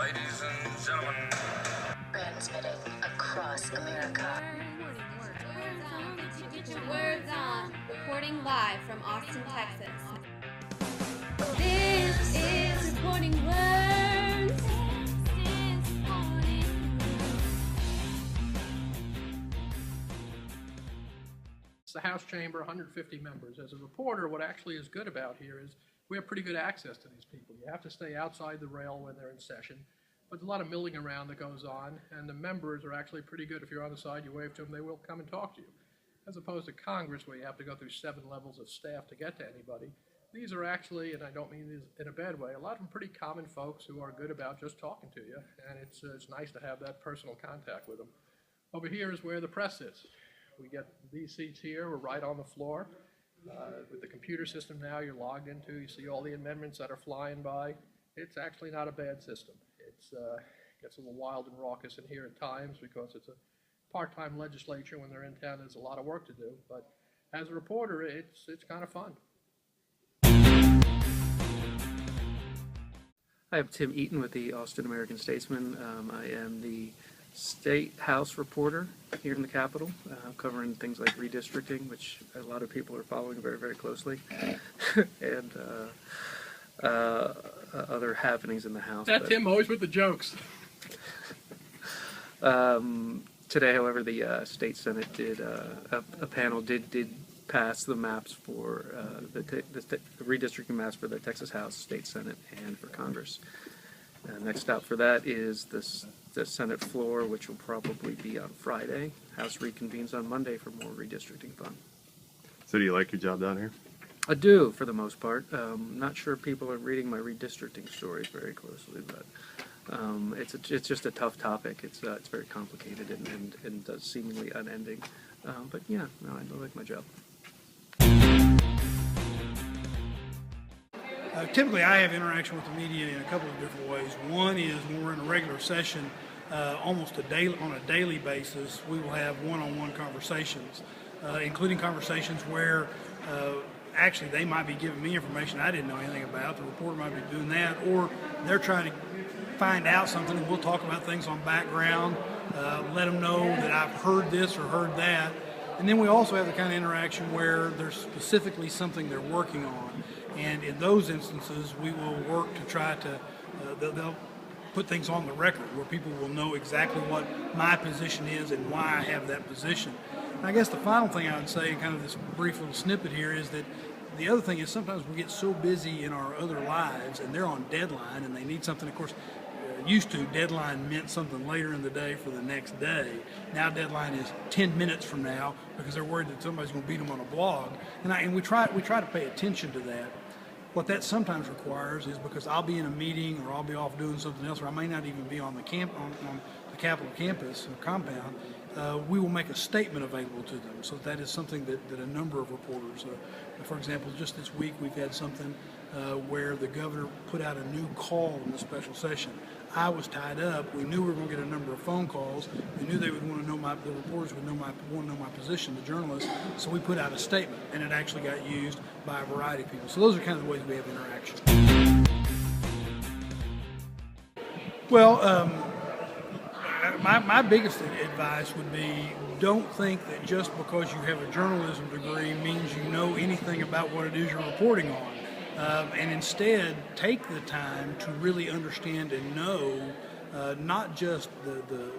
Ladies and gentlemen. Transmitting across America. Words on. Reporting live from Austin, Texas. This is Reporting Words. It's the House chamber, 150 members. As a reporter, what actually is good about here is we have pretty good access to these people. You have to stay outside the rail when they're in session, but there's a lot of milling around that goes on, and the members are actually pretty good. If you're on the side, you wave to them, they will come and talk to you. As opposed to Congress, where you have to go through 7 levels of staff to get to anybody. These are actually, and I don't mean this in a bad way, a lot of them pretty common folks who are good about just talking to you, and it's nice to have that personal contact with them. Over here is where the press is. We get these seats here, we're right on the floor. With the computer system now you're logged into, you see all the amendments that are flying by. It's actually not a bad system. It's gets a little wild and raucous in here at times because it's a part-time legislature. When they're in town, there's a lot of work to do, but as a reporter, it's kind of fun. Hi, I'm Tim Eaton with the Austin American-Statesman. I am the State House reporter here in the Capitol, covering things like redistricting, which a lot of people are following very, very closely, and other happenings in the House. Tim, always with the jokes. Today, however, the State Senate did, a panel did pass the maps for the redistricting maps for the Texas House, State Senate, and for Congress. Next out for that is the Senate floor, which will probably be on Friday. House reconvenes on Monday for more redistricting fun. So do you like your job down here? I do, for the most part. Not sure people are reading my redistricting stories very closely, but it's just a tough topic. It's very complicated and seemingly unending. But yeah, no, I like my job. Typically, I have interaction with the media in a couple of different ways. One is when we're in a regular session, almost on a daily basis, we will have one-on-one conversations, including conversations where actually they might be giving me information I didn't know anything about. The reporter might be doing that, or they're trying to find out something, and we'll talk about things on background, let them know that I've heard this or heard that. And then we also have the kind of interaction where there's specifically something they're working on. And in those instances, we will work to try to, they'll put things on the record where people will know exactly what my position is and why I have that position. And I guess the final thing I would say, kind of this brief little snippet here, is that the other thing is sometimes we get so busy in our other lives and they're on deadline and they need something. Of course, used to, deadline meant something later in the day for the next day. Now deadline is 10 minutes from now because they're worried that somebody's going to beat them on a blog. And we try to pay attention to that. What that sometimes requires is, because I'll be in a meeting or I'll be off doing something else, or I may not even be on the Capitol campus or compound, we will make a statement available to them. So that is something that a number of reporters, for example, just this week we've had something where the governor put out a new call in the special session. I was tied up. We knew we were going to get a number of phone calls. We knew they would want to know the reporters would want to know my position, the journalists. So we put out a statement, and it actually got used by a variety of people. So those are kind of the ways we have interaction. Well, my biggest advice would be, don't think that just because you have a journalism degree means you know anything about what it is you're reporting on. And instead, take the time to really understand and know not just the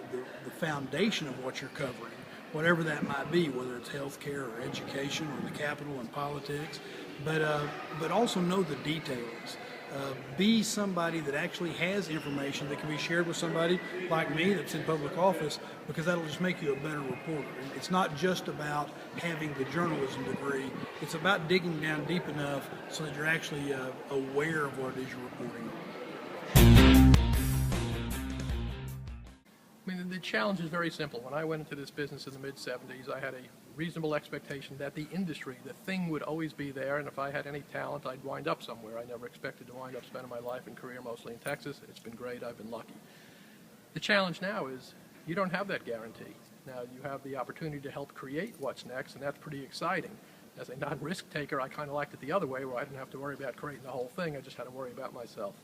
foundation of what you're covering, whatever that might be, whether it's healthcare or education or the Capitol and politics, but also know the details. Be somebody that actually has information that can be shared with somebody like me that's in public office, because that'll just make you a better reporter. It's not just about having the journalism degree. It's about digging down deep enough so that you're actually aware of what it is you're reporting on. I mean, the challenge is very simple. When I went into this business in the mid-'70s, I had a reasonable expectation that the industry, the thing, would always be there, and if I had any talent, I'd wind up somewhere. I never expected to wind up spending my life and career mostly in Texas. It's been great. I've been lucky. The challenge now is you don't have that guarantee. Now, you have the opportunity to help create what's next, and that's pretty exciting. As a non-risk taker, I kind of liked it the other way, where I didn't have to worry about creating the whole thing. I just had to worry about myself.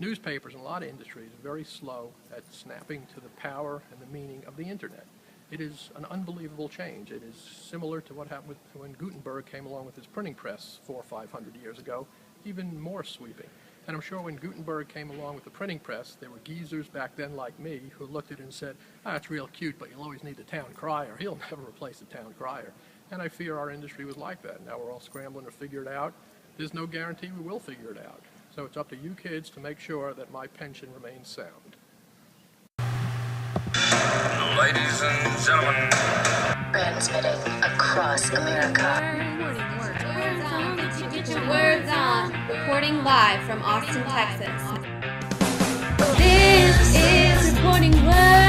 Newspapers and a lot of industries are very slow at snapping to the power and the meaning of the internet. It is an unbelievable change. It is similar to what happened when Gutenberg came along with his printing press 400 or 500 years ago, even more sweeping. And I'm sure when Gutenberg came along with the printing press, there were geezers back then like me who looked at it and said, it's real cute, but you'll always need the town crier. He'll never replace the town crier. And I fear our industry was like that. Now we're all scrambling to figure it out. There's no guarantee we will figure it out. So it's up to you kids to make sure that my pension remains sound. Ladies and gentlemen, Transmitting across America. Get your words on. Reporting live from Austin, Texas. This is Reporting Words.